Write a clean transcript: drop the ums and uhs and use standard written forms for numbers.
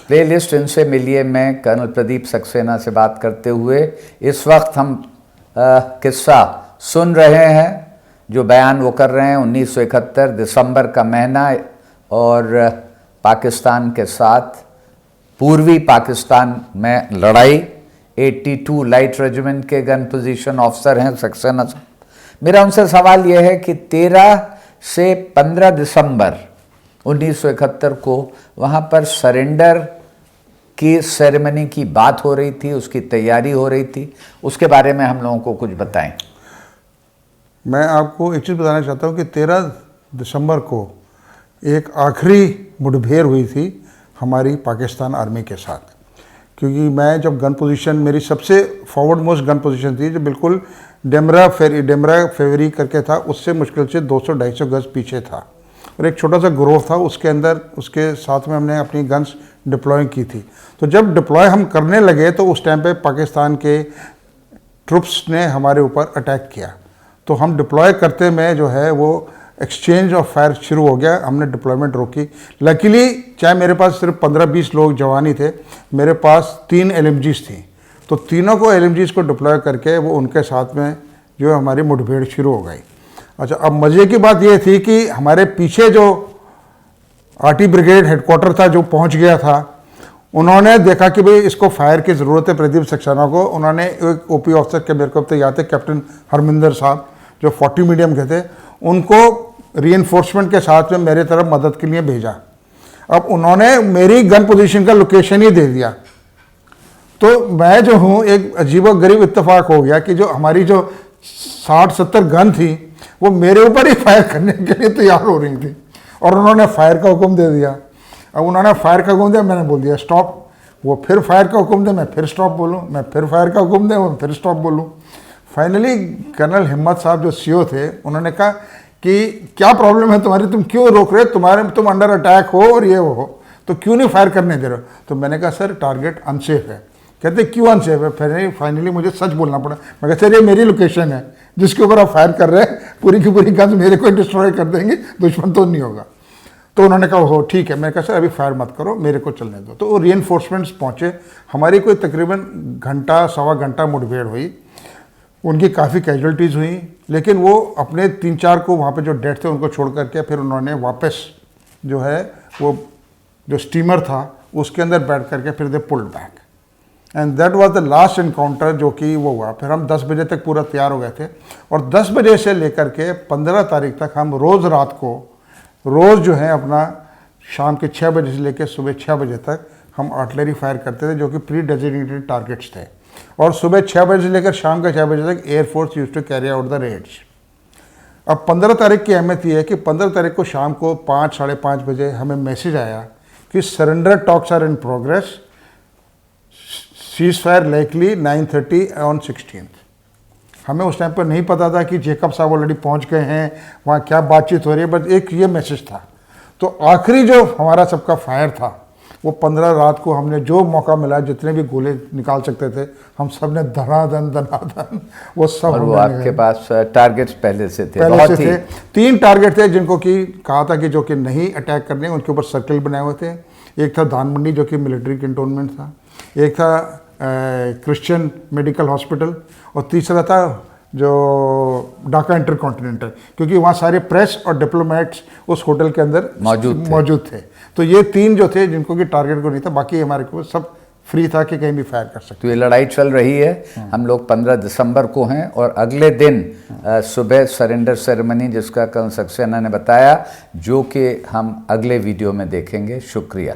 Playlist इनसे मिलिए में कर्नल प्रदीप सक्सेना से बात करते हुए इस वक्त हम किस्सा सुन रहे हैं जो बयान वो कर रहे हैं 1971 दिसंबर का महीना और पाकिस्तान के साथ पूर्वी पाकिस्तान में लड़ाई। 82 लाइट रेजिमेंट के गन पोजीशन ऑफिसर हैं सक्सेना साहब। मेरा उनसे सवाल यह है कि 13 से 15 दिसंबर 1971 को वहाँ पर सरेंडर की सेरेमनी की बात हो रही थी, उसकी तैयारी हो रही थी, उसके बारे में हम लोगों को कुछ बताएं। मैं आपको एक चीज़ बताना चाहता हूँ कि 13 दिसंबर को एक आखिरी मुठभेड़ हुई थी हमारी पाकिस्तान आर्मी के साथ, क्योंकि मैं जब गन पोजीशन, मेरी सबसे फॉरवर्ड मोस्ट गन पोजीशन थी जो बिल्कुल डेमरा फेवरी करके था, उससे मुश्किल से 200-250 गज पीछे था और एक छोटा सा ग्रोव था, उसके अंदर उसके साथ में हमने अपनी गन्स डिप्लॉय की थी। तो जब डिप्लॉय हम करने लगे तो उस टाइम पे पाकिस्तान के ट्रुप्स ने हमारे ऊपर अटैक किया। तो हम डिप्लॉय करते में जो है वो एक्सचेंज ऑफ फायर शुरू हो गया, हमने डिप्लॉयमेंट रोकी। लकीली चाहे मेरे पास सिर्फ 15-20 लोग जवान ही थे, मेरे पास 3 LMGs थी, तो तीनों को LMGs को डिप्लॉय करके वो उनके साथ में जो हमारी मुठभेड़ शुरू हो गई। अच्छा, अब मज़े की बात ये थी कि हमारे पीछे जो आर्टी ब्रिगेड हेडक्वार्टर था जो पहुंच गया था, उन्होंने देखा कि भाई इसको फायर की ज़रूरत है प्रदीप सक्सेना को। उन्होंने एक OP ऑफिसर के, मेरे को अब तो याद है, कैप्टन हरमिंदर साहब जो 40 मीडियम के थे, उनको रीइंफोर्समेंट के साथ में मेरे तरफ मदद के लिए भेजा। अब उन्होंने मेरी गन पोजीशन का लोकेशन ही दे दिया, तो मैं जो हूँ एक अजीबोगरीब इत्तेफाक हो गया कि जो हमारी जो 60-70 गन थी वो मेरे ऊपर ही फायर करने के लिए तैयार हो रही थी और उन्होंने फायर का हुक्म दे दिया। अब उन्होंने फायर का हुक्म दिया, मैंने बोल दिया स्टॉप, वो फिर फायर का हुक्म दे, मैं फिर स्टॉप बोलूँ, मैं फिर फायर का हुक्म दे, मैं फिर स्टॉप बोलूँ। फाइनली कर्नल हिम्मत साहब जो CO थे, उन्होंने कहा कि क्या प्रॉब्लम है तुम्हारी, तुम क्यों रोक रहे हो, तुम अंडर अटैक हो और ये हो, तो क्यों नहीं फायर करने दे रहे हो। तो मैंने कहा सर टारगेट अनसेफ है। कहते क्यों अनसेफ है। फिर फाइनली मुझे सच बोलना पड़ा। मैं कहा सर ये मेरी लोकेशन है जिसके ऊपर आप फायर कर रहे हैं, पूरी की पूरी गन्स मेरे को डिस्ट्रॉय कर देंगे, दुश्मन तो नहीं होगा। तो उन्होंने कहा हो ठीक है। मैंने कहा सर अभी फायर मत करो, मेरे को चलने दो। तो वो रीइंफोर्समेंट्स पहुँचे, हमारी कोई तकरीबन घंटा सवा घंटा मुठभेड़ हुई, उनकी काफ़ी कैजुअल्टीज़ हुई, लेकिन वो अपने 3-4 को वहाँ पे जो डेड थे उनको छोड़ करके फिर उन्होंने वापस जो है वो जो स्टीमर था उसके अंदर बैठ करके फिर दे pulled back and that was the last encounter जो कि वो हुआ। फिर हम 10 बजे तक पूरा तैयार हो गए थे और 10 बजे से लेकर के 15 तारीख तक हम रोज़ रात को रोज़ जो है अपना शाम के 6 बजे से लेकर सुबह 6 बजे तक हम आर्टिलरी फायर करते थे जो कि प्री डेजिग्नेटेड टारगेट्स थे, और सुबह 6 बजे से लेकर शाम के 6 बजे तक air force use to carry out the raids. अब 15 तारीख की अहमियत ये है कि 15 तारीख को शाम को 5-5:30 बजे हमें मैसेज आया कि surrender talks are in progress, ceasefire likely 9:30 on 16th। हमें उस टाइम पर नहीं पता था कि जेकब साहब ऑलरेडी पहुंच गए हैं, वहाँ क्या बातचीत हो रही है, बस एक ये मैसेज था। तो आखिरी जो हमारा सबका फायर था वो 15 रात को हमने जो मौका मिला, जितने भी गोले निकाल सकते थे हम सब ने धनाधन वो सब। और वो आपके पास टारगेट्स पहले से थे? पहले से थे। 3 टारगेट थे जिनको कि कहा था कि जो कि नहीं अटैक करने, उनके ऊपर सर्कल बनाए हुए थे। एक था धान मंडी जो कि मिलिट्री कैंटोनमेंट था, एक था क्रिश्चियन मेडिकल हॉस्पिटल, और तीसरा था जो ढाका इंटरकॉन्टिनेंटल, क्योंकि वहाँ सारे प्रेस और डिप्लोमेट्स उस होटल के अंदर मौजूद थे। तो ये 3 जो थे जिनको कि टारगेट को नहीं था, बाकी हमारे को सब फ्री था कि कहीं भी फायर कर सकते। तो ये लड़ाई चल रही है। हम लोग 15 दिसंबर को हैं और अगले दिन सुबह सरेंडर सेरेमनी जिसका कर्नल सक्सेना ने बताया, जो कि हम अगले वीडियो में देखेंगे। शुक्रिया।